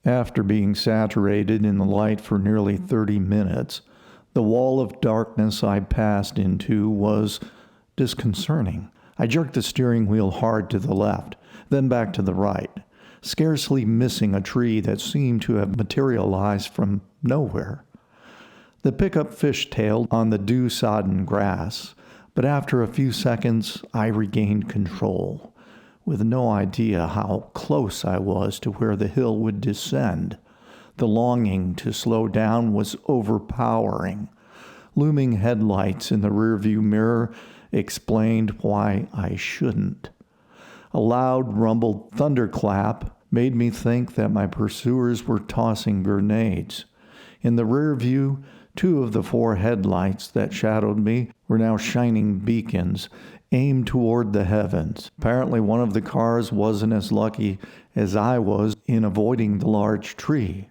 After being saturated in the light for nearly 30 minutes, the wall of darkness I passed into was disconcerting. I jerked the steering wheel hard to the left, then back to the right, scarcely missing a tree that seemed to have materialized from nowhere. The pickup fishtailed on the dew-sodden grass, but after a few seconds I regained control, with no idea how close I was to where the hill would descend. The longing to slow down was overpowering. Looming headlights in the rearview mirror explained why I shouldn't. A loud, rumbled thunderclap made me think that my pursuers were tossing grenades. In the rear view, 2 of the 4 headlights that shadowed me were now shining beacons, aimed toward the heavens. Apparently one of the cars wasn't as lucky as I was in avoiding the large tree.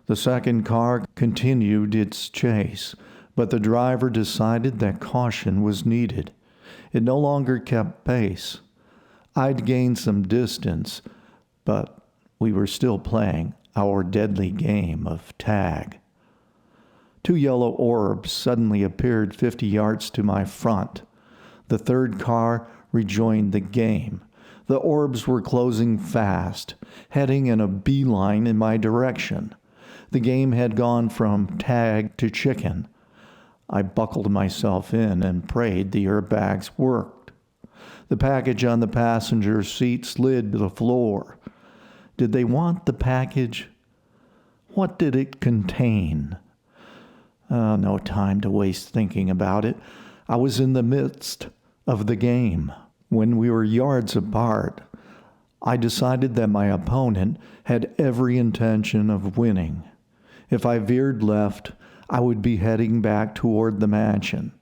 The second car continued its chase, but the driver decided that caution was needed. It no longer kept pace. I'd gained some distance, but we were still playing our deadly game of tag. 2 yellow orbs suddenly appeared 50 yards to my front. The third car rejoined the game. The orbs were closing fast, heading in a beeline in my direction. The game had gone from tag to chicken. I buckled myself in and prayed the airbags worked. The package on the passenger seat slid to the floor. Did they want the package? What did it contain? No time to waste thinking about it. I was in the midst of the game. When we were yards apart, I decided that my opponent had every intention of winning. If I veered left, I would be heading back toward the mansion,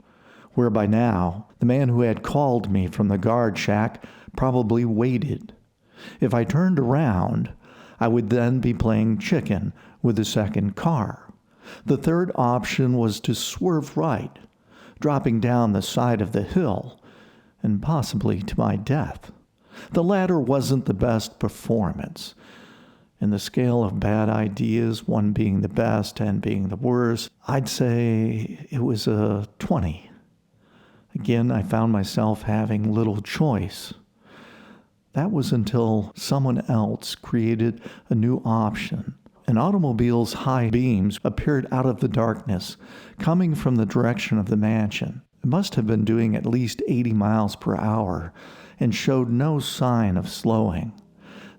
where by now the man who had called me from the guard shack probably waited. If I turned around, I would then be playing chicken with the second car. The third option was to swerve right, dropping down the side of the hill, and possibly to my death. The latter wasn't the best performance. In the scale of bad ideas, one being the best and being the worst, I'd say it was a 20. Again, I found myself having little choice. That was until someone else created a new option. An automobile's high beams appeared out of the darkness, coming from the direction of the mansion. It must have been doing at least 80 miles per hour and showed no sign of slowing.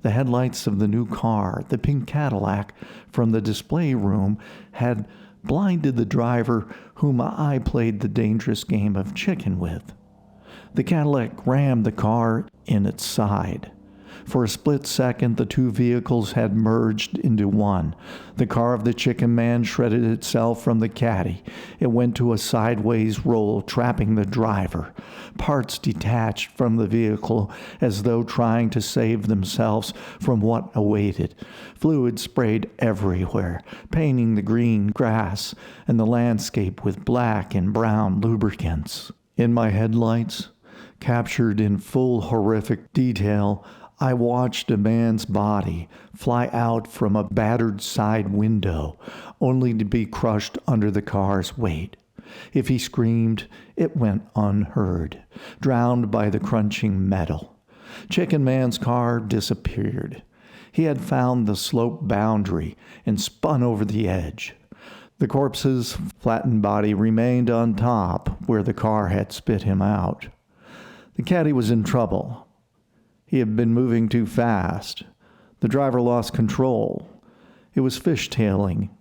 The headlights of the new car, the pink Cadillac from the display room, had blinded the driver whom I played the dangerous game of chicken with. The Cadillac rammed the car in its side. For a split second, the 2 vehicles had merged into one. The car of the chicken man shredded itself from the caddy. It went to a sideways roll, trapping the driver. Parts detached from the vehicle as though trying to save themselves from what awaited. Fluid sprayed everywhere, painting the green grass and the landscape with black and brown lubricants. In my headlights, captured in full horrific detail, I watched a man's body fly out from a battered side window, only to be crushed under the car's weight. If he screamed, it went unheard, drowned by the crunching metal. Chicken Man's car disappeared. He had found the slope boundary and spun over the edge. The corpse's flattened body remained on top where the car had spit him out. The caddy was in trouble. He had been moving too fast. The driver lost control. It was fishtailing,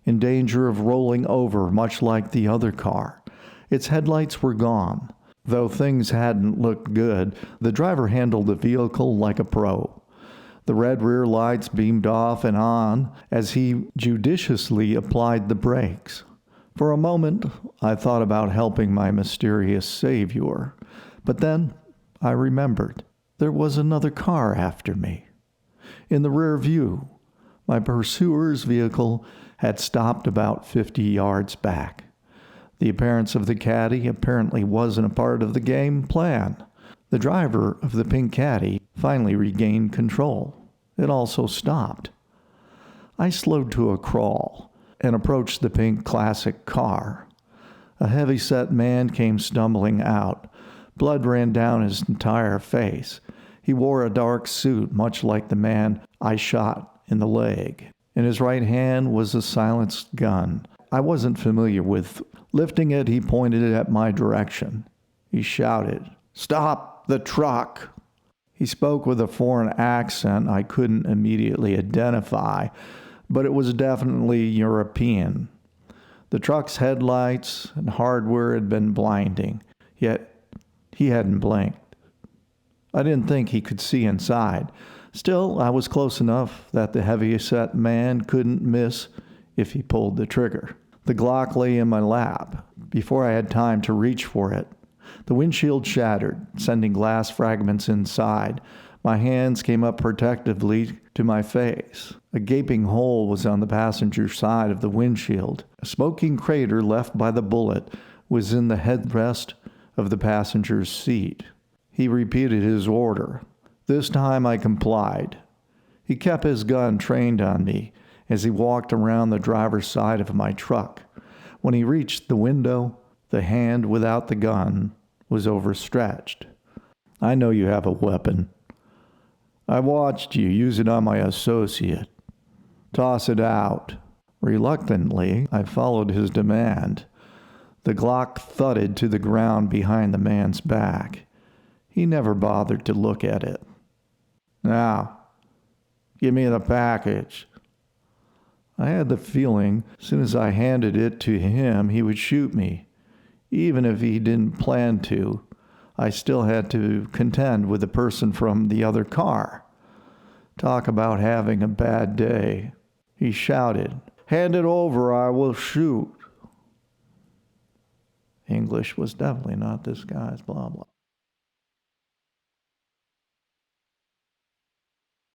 in danger of rolling over much like the other car. Its headlights were gone. Though things hadn't looked good, the driver handled the vehicle like a pro. The red rear lights beamed off and on as he judiciously applied the brakes. For a moment, I thought about helping my mysterious savior. But then I remembered. There was another car after me. In the rear view, my pursuer's vehicle had stopped about 50 yards back. The appearance of the caddy apparently wasn't a part of the game plan. The driver of the pink caddy finally regained control. It also stopped. I slowed to a crawl and approached the pink classic car. A heavy-set man came stumbling out. Blood ran down his entire face. He wore a dark suit, much like the man I shot in the leg. In his right hand was a silenced gun I wasn't familiar with. Lifting it, he pointed it at my direction. He shouted, "Stop the truck!" He spoke with a foreign accent I couldn't immediately identify, but it was definitely European. The truck's headlights and hardware had been blinding, yet he hadn't blinked. I didn't think he could see inside. Still, I was close enough that the heavy-set man couldn't miss if he pulled the trigger. The Glock lay in my lap. Before I had time to reach for it, the windshield shattered, sending glass fragments inside. My hands came up protectively to my face. A gaping hole was on the passenger side of the windshield. A smoking crater left by the bullet was in the headrest of the passenger's seat. He repeated his order. This time I complied. He kept his gun trained on me as he walked around the driver's side of my truck. When he reached the window, the hand without the gun was overstretched. "I know you have a weapon. I watched you use it on my associate. Toss it out." Reluctantly, I followed his demand. The Glock thudded to the ground behind the man's back. He never bothered to look at it. "Now, give me the package." I had the feeling, as soon as I handed it to him, he would shoot me. Even if he didn't plan to, I still had to contend with the person from the other car. Talk about having a bad day. He shouted, "Hand it over, I will shoot." English was definitely not this guy's, blah, blah.